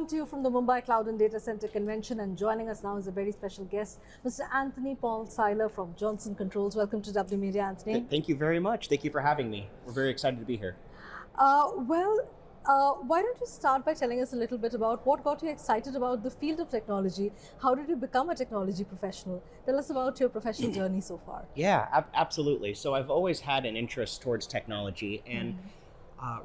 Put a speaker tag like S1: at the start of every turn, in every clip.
S1: to you from the Mumbai Cloud and Data Center Convention, and joining us now is a very special guest, Mr. Anthony Seiler from Johnson Controls. Welcome to W.Media, Anthony.
S2: Thank you very much. Thank you for having me. We're very excited to be here.
S1: Why don't you start by telling us a little bit about what got you excited about the field of technology? How did you become a technology professional? Tell us about your professional journey so far.
S2: Yeah, absolutely. So I've always had an interest towards technology, and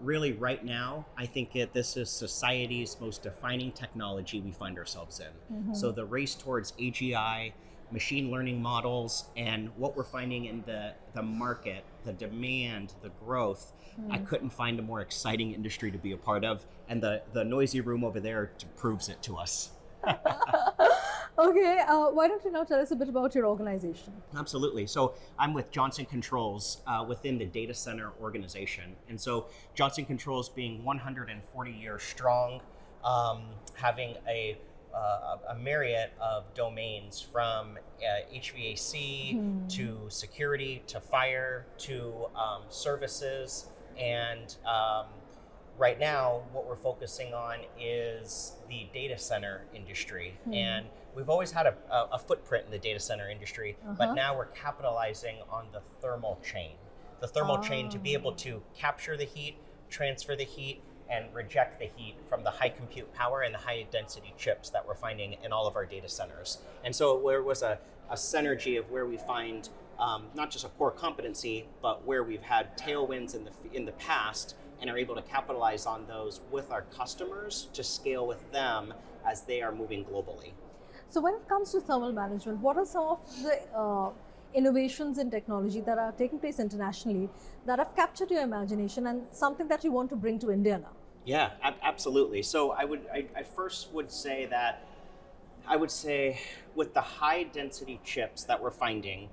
S2: really right now, I think this is society's most defining technology we find ourselves in. So the race towards AGI, machine learning models, and what we're finding in the market, the demand, the growth, I couldn't find a more exciting industry to be a part of, and the noisy room over there proves it to us.
S1: Okay, why don't you now tell us a bit about your organization?
S2: Absolutely. So I'm with Johnson Controls within the data center organization. And so Johnson Controls being 140 years strong, having a myriad of domains from HVAC to security to fire to services. And right now, what we're focusing on is the data center industry. And we've always had a footprint in the data center industry, but now we're capitalizing on the thermal chain. The thermal chain to be able to capture the heat, transfer the heat, and reject the heat from the high compute power and the high density chips that we're finding in all of our data centers. And so there was a synergy of where we find not just a core competency, but where we've had tailwinds in the past and are able to capitalize on those with our customers to scale with them as they are moving globally.
S1: So when it comes to thermal management, what are some of the innovations in technology that are taking place internationally that have captured your imagination and something that you want to bring to India now?
S2: Yeah, absolutely. So I first would say that with the high density chips that we're finding,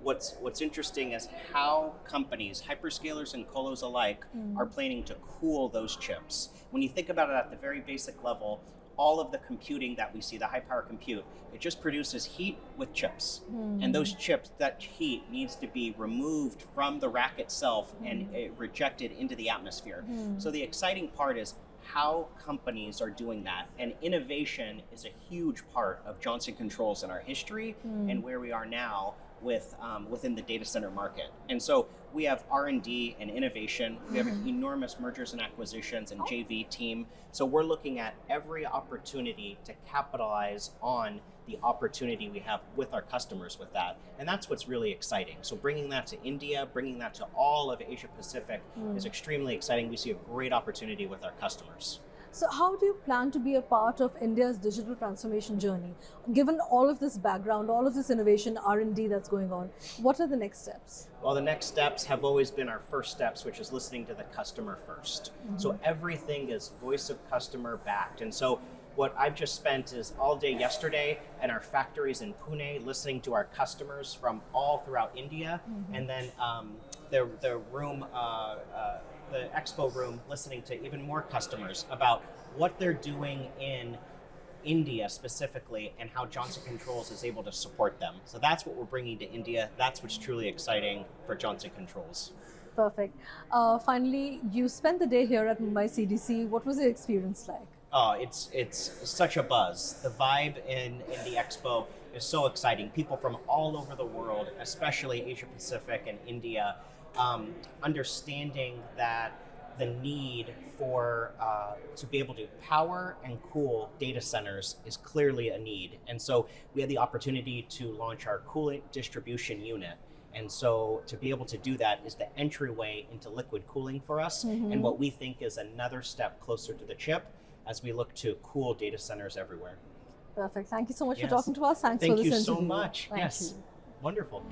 S2: what's interesting is how companies, hyperscalers and colos alike, are planning to cool those chips. When you think about it at the very basic level, all of the computing that we see, the high power compute, it just produces heat with chips. And those chips, that heat needs to be removed from the rack itself and rejected into the atmosphere. So the exciting part is how companies are doing that. And innovation is a huge part of Johnson Controls in our history and where we are now within the data center market. And so we have R&D and innovation. We have an enormous mergers and acquisitions and JV team. So we're looking at every opportunity to capitalize on the opportunity we have with our customers with that. And that's what's really exciting. So bringing that to India, bringing that to all of Asia Pacific is extremely exciting. We see a great opportunity with our customers.
S1: So how do you plan to be a part of India's digital transformation journey? Given all of this background, all of this innovation, R&D that's going on, what are the next steps?
S2: Well, the next steps have always been our first steps, which is listening to the customer first. So everything is voice of customer backed. And so what I've just spent is all day yesterday in our factories in Pune, listening to our customers from all throughout India, and then the room, the expo room, listening to even more customers about what they're doing in India specifically and how Johnson Controls is able to support them. So that's what we're bringing to India. That's what's truly exciting for Johnson Controls.
S1: Perfect. Finally, you spent the day here at Mumbai CDC. What was your experience like?
S2: Oh, it's such a buzz. The vibe in the expo is so exciting. People from all over the world, especially Asia Pacific and India, understanding that the need for to be able to power and cool data centers is clearly a need. And so we had the opportunity to launch our cooling distribution unit. And so to be able to do that is the entryway into liquid cooling for us, and what we think is another step closer to the chip as we look to cool data centers everywhere.
S1: Perfect. Thank you so much for talking to us. Thanks for this interview.
S2: Thank you so much.
S1: Thank you.
S2: Wonderful.